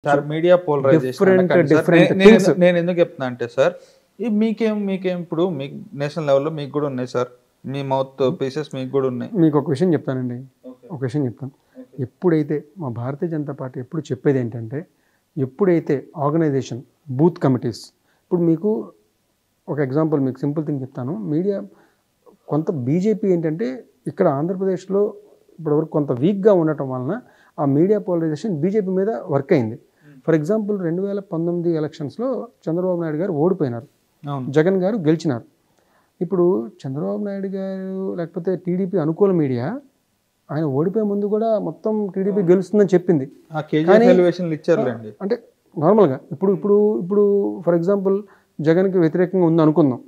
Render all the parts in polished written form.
Sir media polarisation అనకండి sir. నేను ఎందుకు చెప్తున్నా అంటే సార్, ఈ మీకేం ఇప్పుడు మీకు నేషనల్ లెవెల్లో మీకు కూడా ఉన్నాయి సార్, మీ మౌత్ పీసెస్ మీకు కూడా ఉన్నాయి. మీకు ఒక విషయం చెప్తానండి, ఒక విషయం చెప్తాను. ఎప్పుడైతే మా భారతీయ జనతా పార్టీ ఎప్పుడు చెప్పేది ఏంటంటే, ఎప్పుడైతే ఆర్గనైజేషన్ బూత్ కమిటీస్, ఇప్పుడు మీకు ఒక ఎగ్జాంపుల్, మీకు సింపుల్ థింగ్ చెప్తాను. మీడియా కొంత బీజేపీ ఏంటంటే ఇక్కడ ఆంధ్రప్రదేశ్లో ఇప్పటివరకు కొంత వీక్గా ఉండటం వలన ఆ మీడియా పోలరైజేషన్ బీజేపీ మీద వర్క్ అయింది. ఫర్ ఎగ్జాంపుల్ 2019 ఎలక్షన్స్లో చంద్రబాబు నాయుడు గారు ఓడిపోయినారు, జగన్ గారు గెలిచినారు. ఇప్పుడు చంద్రబాబు నాయుడు గారు లేకపోతే టీడీపీ అనుకూల మీడియా ఆయన ఓడిపోయే ముందు కూడా మొత్తం టీడీపీ గెలుస్తుందని చెప్పింది. అంటే నార్మల్గా ఇప్పుడు ఇప్పుడు ఇప్పుడు ఫర్ ఎగ్జాంపుల్ జగన్కి వ్యతిరేకంగా ఉంది అనుకుందాం.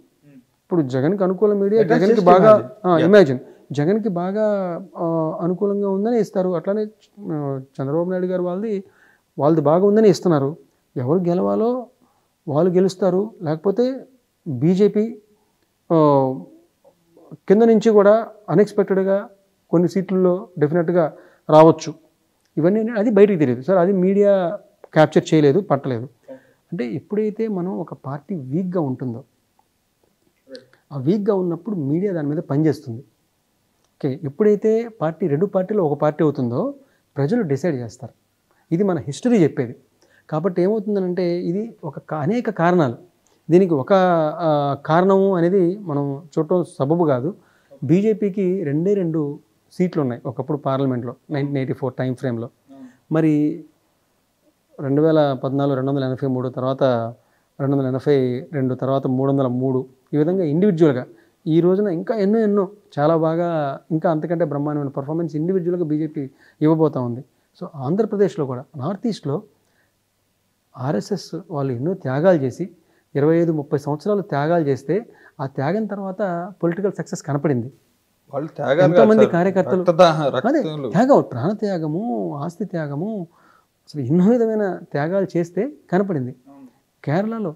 ఇప్పుడు జగన్కి అనుకూల మీడియా జగన్కి బాగా జగన్కి బాగా అనుకూలంగా ఉందని ఇస్తారు. అట్లానే చంద్రబాబు నాయుడు గారు వాళ్ళది బాగా ఉందని ఇస్తున్నారు. ఎవరు గెలవాలో వాళ్ళు గెలుస్తారు. లేకపోతే బీజేపీ కింద నుంచి కూడా అన్ఎక్స్పెక్టెడ్గా కొన్ని సీట్లలో డెఫినెట్గా రావచ్చు. ఇవన్నీ అది బయటికి తెలియదు సార్, అది మీడియా క్యాప్చర్ చేయలేదు, పట్టలేదు. అంటే ఎప్పుడైతే మనం ఒక పార్టీ వీక్గా ఉంటుందో, ఆ వీక్గా ఉన్నప్పుడు మీడియా దాని మీద పనిచేస్తుంది. ఓకే, ఎప్పుడైతే పార్టీ రెండు పార్టీలో ఒక పార్టీ అవుతుందో ప్రజలు డిసైడ్ చేస్తారు. ఇది మన హిస్టరీ చెప్పేది. కాబట్టి ఏమవుతుందంటే ఇది అనేక కారణాలు, దీనికి ఒక కారణము అనేది మనం చూడటం సబబు కాదు. బీజేపీకి 2 సీట్లు ఉన్నాయి ఒకప్పుడు పార్లమెంట్లో 1984 టైం ఫ్రేమ్లో. మరి 2014 283, తర్వాత 282, తర్వాత 303, ఈ విధంగా ఇండివిజువల్గా ఈ రోజున ఇంకా ఎన్నో చాలా బాగా ఇంకా అంతకంటే బ్రహ్మాండమైన పర్ఫార్మెన్స్ ఇండివిజువల్గా బీజేపీ ఇవ్వబోతూ ఉంది. సో ఆంధ్రప్రదేశ్లో కూడా నార్త్ ఈస్ట్లో ఆర్ఎస్ఎస్ వాళ్ళు ఎన్నో త్యాగాలు చేసి 25-30 సంవత్సరాలు త్యాగాలు చేస్తే ఆ త్యాగం తర్వాత పొలిటికల్ సక్సెస్ కనపడింది. ఎంతోమంది కార్యకర్తలు త్యాగం, ప్రాణత్యాగము, ఆస్తి త్యాగము, అసలు ఎన్నో విధమైన త్యాగాలు చేస్తే కనపడింది. కేరళలో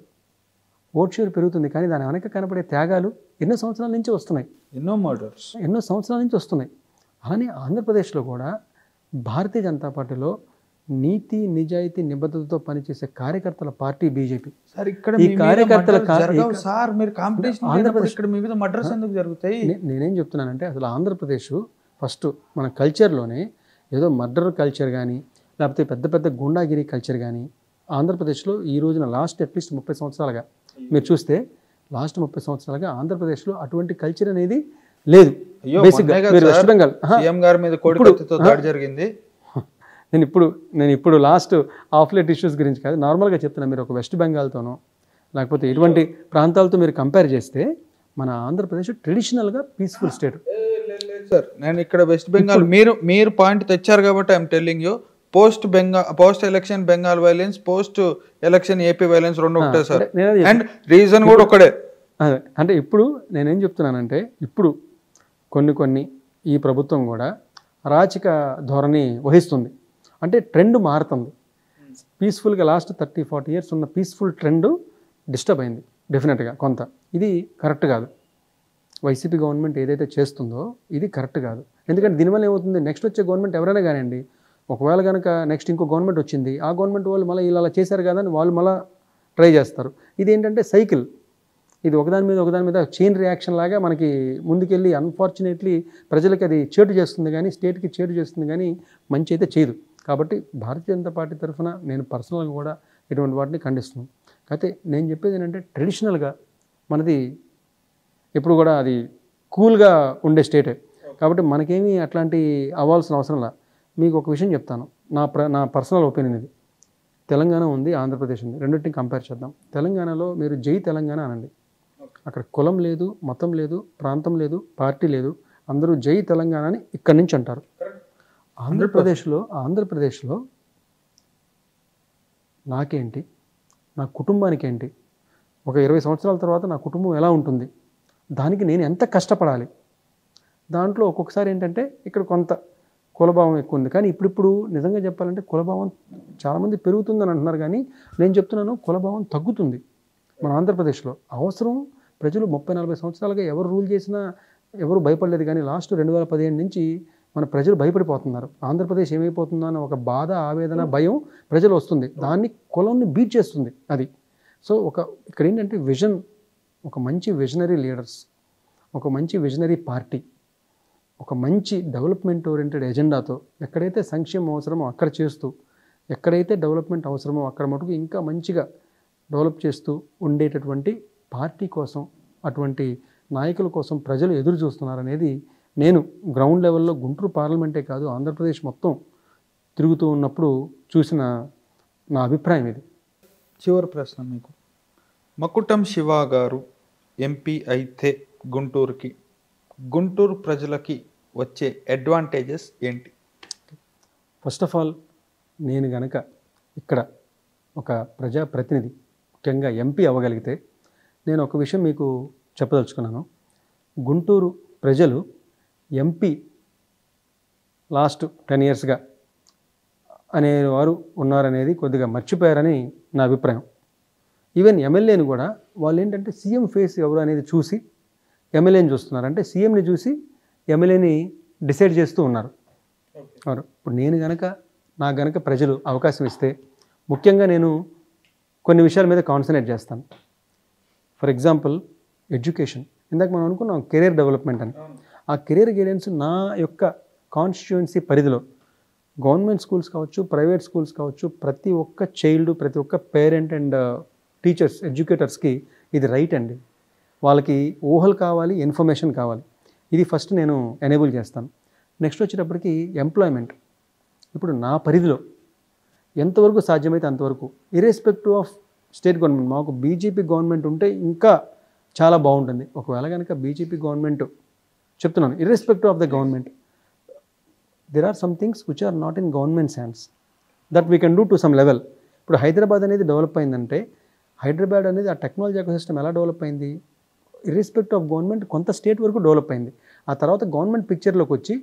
ఓట్ షేర్ పెరుగుతుంది, కానీ దాని వెనక కనపడే త్యాగాలు ఎన్నో సంవత్సరాల నుంచి వస్తున్నాయి, ఎన్నో సంవత్సరాల నుంచి వస్తున్నాయి. అలానే ఆంధ్రప్రదేశ్లో కూడా భారతీయ జనతా పార్టీలో నీతి నిజాయితీ నిబద్ధతతో పనిచేసే కార్యకర్తల పార్టీ బీజేపీ. ఈ కార్యకర్తల నేనేం చెప్తున్నానంటే, అసలు ఆంధ్రప్రదేశ్ ఫస్ట్ మన కల్చర్లోనే ఏదో మర్డర్ కల్చర్ కానీ లేకపోతే పెద్ద పెద్ద గుండాగిరి కల్చర్ కానీ ఆంధ్రప్రదేశ్లో ఈ రోజున లాస్ట్ అట్లీస్ట్ 30 సంవత్సరాలుగా మీరు చూస్తే, లాస్ట్ 30 సంవత్సరాలుగా ఆంధ్రప్రదేశ్లో అటువంటి కల్చర్ అనేది లేదు. బేసిక్గా మీరు వెస్ట్ బెంగాల్ జరిగింది. నేను ఇప్పుడు లాస్ట్ ఆఫ్లెట్ ఇష్యూస్ గురించి కాదు, నార్మల్గా చెప్తున్నా. మీరు ఒక వెస్ట్ బెంగాల్తోనో లేకపోతే ఇటువంటి ప్రాంతాలతో మీరు కంపేర్ చేస్తే మన ఆంధ్రప్రదేశ్ ట్రెడిషనల్గా పీస్ఫుల్ స్టేట్. సార్ నేను ఇక్కడ వెస్ట్ బెంగాల్ మీరు పాయింట్ తెచ్చారు కాబట్టి I'm telling you, post election Bengal violence, post election AP violence రెండు ఒకటే సార్, అండ్ రీజన్ కూడా ఒకటే. అదే అంటే ఇప్పుడు నేనేం చెప్తున్నానంటే, ఇప్పుడు కొన్ని ఈ ప్రభుత్వం కూడా అరాచక ధోరణి వహిస్తుంది. అంటే ట్రెండ్ మారుతుంది. పీస్ఫుల్గా లాస్ట్ 30-40 ఇయర్స్ ఉన్న పీస్ఫుల్ ట్రెండ్ డిస్టర్బ్ అయింది డెఫినెట్గా కొంత. ఇది కరెక్ట్ కాదు. వైసీపీ గవర్నమెంట్ ఏదైతే చేస్తుందో ఇది కరెక్ట్ కాదు. ఎందుకంటే దీనివల్ల ఏమవుతుంది, నెక్స్ట్ వచ్చే గవర్నమెంట్ ఎవరైనా కానివ్వండి, ఒకవేళ కనుక నెక్స్ట్ ఇంకో గవర్నమెంట్ వచ్చింది, ఆ గవర్నమెంట్ వాళ్ళు మళ్ళీ ఇలా చేశారు కదా అని వాళ్ళు మళ్ళీ ట్రై చేస్తారు. ఇది ఏంటంటే సైకిల్, ఇది ఒకదాని మీద చైన్ రియాక్షన్ లాగా మనకి ముందుకెళ్ళి అన్ఫార్చునేట్లీ ప్రజలకి అది చేటు చేస్తుంది, కానీ స్టేట్కి చేటు చేస్తుంది, కానీ మంచి అయితే చేయదు. కాబట్టి భారతీయ జనతా పార్టీ తరఫున నేను పర్సనల్గా కూడా ఇటువంటి వాటిని ఖండిస్తున్నాను. అయితే నేను చెప్పేది ఏంటంటే, ట్రెడిషనల్గా మనది ఎప్పుడు కూడా అది కూల్గా ఉండే స్టేటే. కాబట్టి మనకేమీ అట్లాంటి అవ్వాల్సిన అవసరం లేదు. మీకు ఒక విషయం చెప్తాను, నా పర్సనల్ ఒపీనియన్ ఇది. తెలంగాణ ఉంది, ఆంధ్రప్రదేశ్ ఉంది, రెండింటిని కంపేర్ చేద్దాం. తెలంగాణలో మీరు జై తెలంగాణ అనండి, అక్కడ కులం లేదు, మతం లేదు, ప్రాంతం లేదు, పార్టీ లేదు, అందరూ జై తెలంగాణ అని ఇక్కడి నుంచి అంటారు. ఆంధ్రప్రదేశ్లో నాకేంటి, నా కుటుంబానికి ఏంటి, ఒక 20 సంవత్సరాల తర్వాత నా కుటుంబం ఎలా ఉంటుంది, దానికి నేను ఎంత కష్టపడాలి. దాంట్లో ఒక్కొక్కసారి ఏంటంటే ఇక్కడ కొంత కులభావం ఎక్కువ ఉంది. కానీ ఇప్పుడు నిజంగా చెప్పాలంటే కులభావం చాలామంది పెరుగుతుందని అంటున్నారు, కానీ నేను చెప్తున్నాను కులభావం తగ్గుతుంది మన ఆంధ్రప్రదేశ్లో. అవసరం ప్రజలు 30-40 సంవత్సరాలుగా ఎవరు రూల్ చేసినా ఎవరు భయపడలేదు, కానీ లాస్ట్ 2015 నుంచి మన ప్రజలు భయపడిపోతున్నారు. ఆంధ్రప్రదేశ్ ఏమైపోతుందో అన్న ఒక బాధ, ఆవేదన, భయం ప్రజలు వస్తుంది. దాన్ని కులంని బీట్ చేస్తుంది అది. సో ఇక్కడ ఏంటంటే విజన్, ఒక మంచి విజనరీ లీడర్స్, ఒక మంచి విజనరీ పార్టీ, ఒక మంచి డెవలప్మెంట్ ఓరియంటెడ్ ఎజెండాతో ఎక్కడైతే సంక్షేమం అవసరమో అక్కడ చేస్తూ, ఎక్కడైతే డెవలప్మెంట్ అవసరమో అక్కడ మటుకు ఇంకా మంచిగా డెవలప్ చేస్తూ ఉండేటటువంటి పార్టీ కోసం, అటువంటి నాయకుల కోసం ప్రజలు ఎదురు చూస్తున్నారనేది నేను గ్రౌండ్ లెవెల్లో గుంటూరు పార్లమెంటే కాదు ఆంధ్రప్రదేశ్ మొత్తం తిరుగుతూ ఉన్నప్పుడు చూసిన నా అభిప్రాయం ఇది. చివరి ప్రశ్న మీకు, మకుటం శివ గారు ఎంపీ అయితే గుంటూరు ప్రజలకి వచ్చే అడ్వాంటేజెస్ ఏంటి? ఫస్ట్ ఆఫ్ ఆల్, నేను గనక ఇక్కడ ఒక ప్రజాప్రతినిధి, ముఖ్యంగా ఎంపీ అవ్వగలిగితే నేను ఒక విషయం మీకు చెప్పదలుచుకున్నాను. గుంటూరు ప్రజలు ఎంపీ లాస్ట్ 10 yearsగా అనేవారు ఉన్నారనేది కొద్దిగా మర్చిపోయారని నా అభిప్రాయం. ఈవెన్ ఎమ్మెల్యేని కూడా వాళ్ళు ఏంటంటే సీఎం ఫేస్ ఎవరు అనేది చూసి ఎమ్మెల్యేని చూస్తున్నారు, అంటే సీఎంని చూసి ఎమ్మెల్యేని డిసైడ్ చేస్తూ ఉన్నారు. ఇప్పుడు నేను నాకు గనక ప్రజలు అవకాశం ఇస్తే ముఖ్యంగా నేను కొన్ని విషయాల మీద కాన్సన్ట్రేట్ చేస్తాను. ఫర్ ఎగ్జాంపుల్ ఎడ్యుకేషన్, ఇందాక మనం అనుకున్నాం కెరీర్ డెవలప్మెంట్ అని. ఆ కెరీర్ గైడెన్స్ నా యొక్క కాన్స్టిట్యుయెన్సీ పరిధిలో గవర్నమెంట్ స్కూల్స్ కావచ్చు, ప్రైవేట్ స్కూల్స్ కావచ్చు, ప్రతి ఒక్క చైల్డ్, ప్రతి ఒక్క పేరెంట్ అండ్ టీచర్స్, ఎడ్యుకేటర్స్కి ఇది రైట్ అండి. వాళ్ళకి ఊహలు కావాలి, ఇన్ఫర్మేషన్ కావాలి. ఇది ఫస్ట్ నేను ఎనేబుల్ చేస్తాను. నెక్స్ట్ వచ్చేటప్పటికి ఎంప్లాయ్మెంట్. ఇప్పుడు నా పరిధిలో ఎంతవరకు సాధ్యమైతే అంతవరకు, ఇర్రెస్పెక్టివ్ ఆఫ్ స్టేట్ గవర్నమెంట్, మాకు బీజేపీ గవర్నమెంట్ ఉంటే ఇంకా చాలా బాగుంటుంది. ఒకవేళ కనుక బీజేపీ గవర్నమెంట్, చెప్తున్నాను irrespective of the government, there are some things which are not in government's hands that we can do to some level. ఇప్పుడు హైదరాబాద్ అనేది డెవలప్ అయిందంటే, హైదరాబాద్ అనేది ఆ టెక్నాలజీ ఎకోసిస్టమ్ ఎలా డెవలప్ అయింది, ఇర్రెస్పెక్టివ్ ఆఫ్ గవర్నమెంట్ కొంత స్టేట్ వరకు డెవలప్ అయింది. ఆ తర్వాత గవర్నమెంట్ పిక్చర్లోకి వచ్చి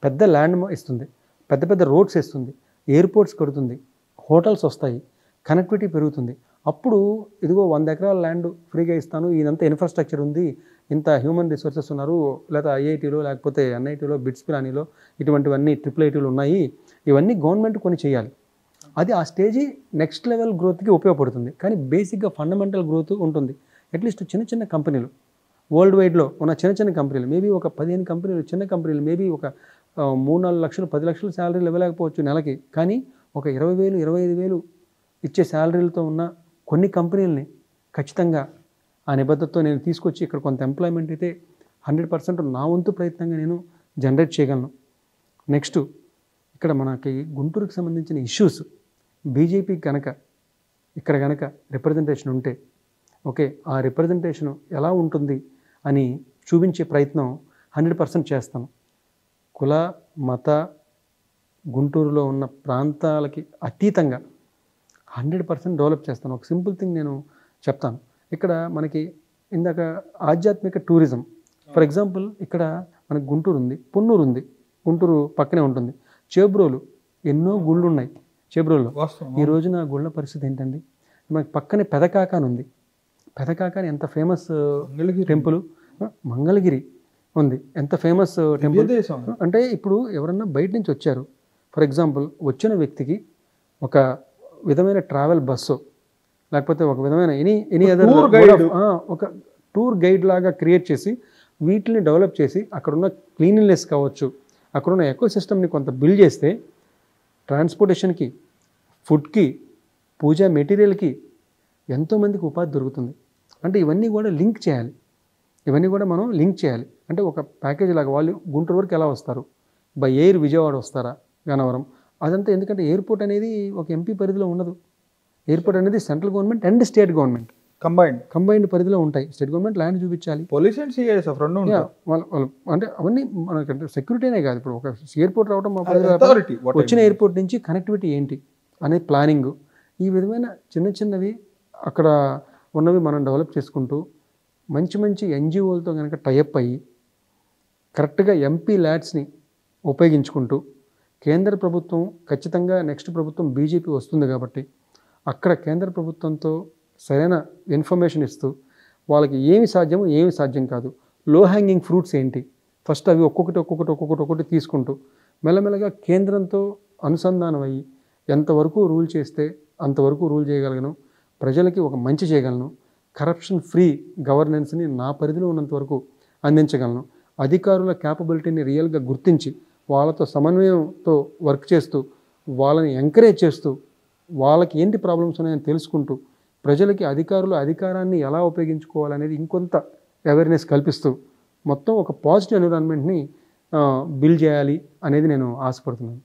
పెద్ద ల్యాండ్ ఇస్తుంది, పెద్ద పెద్ద రోడ్స్ ఇస్తుంది, ఎయిర్పోర్ట్స్ కడుతుంది, హోటల్స్ వస్తాయి, కనెక్టివిటీ పెరుగుతుంది. అప్పుడు ఇదిగో 100 ఎకరాల ల్యాండ్ ఫ్రీగా ఇస్తాను, ఇదంతా ఇన్ఫ్రాస్ట్రక్చర్ ఉంది, ఇంత హ్యూమన్ రిసోర్సెస్ ఉన్నారు, లేదా ఐఐటీలో లేకపోతే ఎన్ఐటీలో, బిట్స్ పిలానీలో ఇటువంటివన్నీ IIITలు ఉన్నాయి, ఇవన్నీ గవర్నమెంట్ కొన్ని చేయాలి. అది ఆ స్టేజీ నెక్స్ట్ లెవెల్ గ్రోత్కి ఉపయోగపడుతుంది. కానీ బేసిక్గా ఫండమెంటల్ గ్రోత్ ఉంటుంది. అట్లీస్ట్ చిన్న చిన్న కంపెనీలు, వరల్డ్ వైడ్లో ఉన్న చిన్న చిన్న కంపెనీలు, మేబీ ఒక 15 కంపెనీలు, చిన్న కంపెనీలు, మేబీ ఒక 3-4 లక్షలు 10 లక్షలు శాలరీలు ఇవ్వలేకపోవచ్చు నెలకి, కానీ ఒక 20,000 25,000 ఇచ్చే శాలరీలతో ఉన్న కొన్ని కంపెనీలని ఖచ్చితంగా ఆ నిబద్ధతతో నేను తీసుకొచ్చి ఇక్కడ కొంత ఎంప్లాయ్మెంట్ అయితే 100% నా వంతు ప్రయత్నంగా నేను జనరేట్ చేయగలను. నెక్స్ట్ ఇక్కడ మనకి గుంటూరుకి సంబంధించిన ఇష్యూస్ బీజేపీ ఇక్కడ కనుక రిప్రజెంటేషన్ ఉంటే, ఓకే, ఆ రిప్రజెంటేషన్ ఎలా ఉంటుంది అని చూపించే ప్రయత్నం 100% చేస్తాను. కుల మత గుంటూరులో ఉన్న ప్రాంతాలకి అతీతంగా 100% డెవలప్ చేస్తాను. ఒక సింపుల్ థింగ్ నేను చెప్తాను. ఇక్కడ మనకి ఇందాక ఆధ్యాత్మిక టూరిజం, ఫర్ ఎగ్జాంపుల్ ఇక్కడ మనకి గుంటూరు ఉంది, పొన్నూరు ఉంది, గుంటూరు పక్కనే ఉంటుంది, చేబ్రోలు, ఎన్నో గుళ్ళు ఉన్నాయి చేబ్రోల్లో. ఈ రోజున గుళ్ళ పరిస్థితి ఏంటండి? మనకి పక్కనే పెదకాక అని ఉంది. పెదకాక అని ఎంత ఫేమస్ టెంపుల్, మంగళగిరి ఉంది, ఎంత ఫేమస్ టెంపుల్. అంటే ఇప్పుడు ఎవరన్నా బయట నుంచి వచ్చారు, ఫర్ ఎగ్జాంపుల్ వచ్చిన వ్యక్తికి ఒక విధమైన ట్రావెల్ బస్సు లేకపోతే ఒక విధమైన ఎనీ అదర్ ఒక టూర్ గైడ్ లాగా క్రియేట్ చేసి వీటిని డెవలప్ చేసి అక్కడున్న క్లీన్లీనెస్ కావచ్చు, అక్కడున్న ఎకో సిస్టమ్ని కొంత బిల్డ్ చేస్తే ట్రాన్స్పోర్టేషన్కి, ఫుడ్కి, పూజా మెటీరియల్కి ఎంతోమందికి ఉపాధి దొరుకుతుంది. అంటే ఇవన్నీ కూడా లింక్ చేయాలి, ఇవన్నీ కూడా మనం లింక్ చేయాలి. అంటే ఒక ప్యాకేజ్ లాగా వాళ్ళు గుంటూరు వరకు ఎలా వస్తారు, బై ఎయిర్ విజయవాడ వస్తారా, గన్నవరం, అదంతా. ఎందుకంటే ఎయిర్పోర్ట్ అనేది ఒక ఎంపీ పరిధిలో ఉండదు. ఎయిర్పోర్ట్ అనేది central government and state government combined పరిధిలో ఉంటాయి. స్టేట్ గవర్నమెంట్ ల్యాండ్ చూపించాలి, అంటే అవన్నీ మనకంటే సెక్యూరిటీనే కాదు. ఇప్పుడు ఒక ఎయిర్పోర్ట్ రావడం మా వచ్చిన ఎయిర్పోర్ట్ నుంచి కనెక్టివిటీ ఏంటి అనే ప్లానింగ్, ఈ విధమైన చిన్నవి అక్కడ ఉన్నవి మనం డెవలప్ చేసుకుంటూ మంచి ఎన్జిఓలతో కనుక టైఅప్ అయ్యి కరెక్ట్గా ఎంపీ ల్యాడ్స్ని ఉపయోగించుకుంటూ, కేంద్ర ప్రభుత్వం ఖచ్చితంగా నెక్స్ట్ ప్రభుత్వం బీజేపీ వస్తుంది కాబట్టి అక్కడ కేంద్ర ప్రభుత్వంతో సరైన ఇన్ఫర్మేషన్ ఇస్తూ వాళ్ళకి ఏమి సాధ్యమో ఏమి సాధ్యం కాదు, లో హ్యాంగింగ్ ఫ్రూట్స్ ఏంటి, ఫస్ట్ అవి ఒక్కొక్కటి తీసుకుంటూ మెల్లమెల్లగా కేంద్రంతో అనుసంధానం అయ్యి ఎంతవరకు రూల్ చేస్తే అంతవరకు రూల్ చేయగలను, ప్రజలకి ఒక మంచి చేయగలను, కరప్షన్ ఫ్రీ గవర్నెన్స్ని నా పరిధిలో ఉన్నంత వరకు అందించగలను, అధికారుల క్యాపబిలిటీని రియల్గా గుర్తించి వాళ్ళతో సమన్వయంతో వర్క్ చేస్తూ వాళ్ళని ఎంకరేజ్ చేస్తూ వాళ్ళకి ఏంటి ప్రాబ్లమ్స్ ఉన్నాయని తెలుసుకుంటూ ప్రజలకి అధికారులు అధికారాన్ని ఎలా ఉపయోగించుకోవాలనేది ఇంకొంత అవేర్నెస్ కల్పిస్తూ మొత్తం ఒక పాజిటివ్ ఎన్విరాన్మెంట్ని బిల్డ్ చేయాలి అనేది నేను ఆశపడుతున్నాను.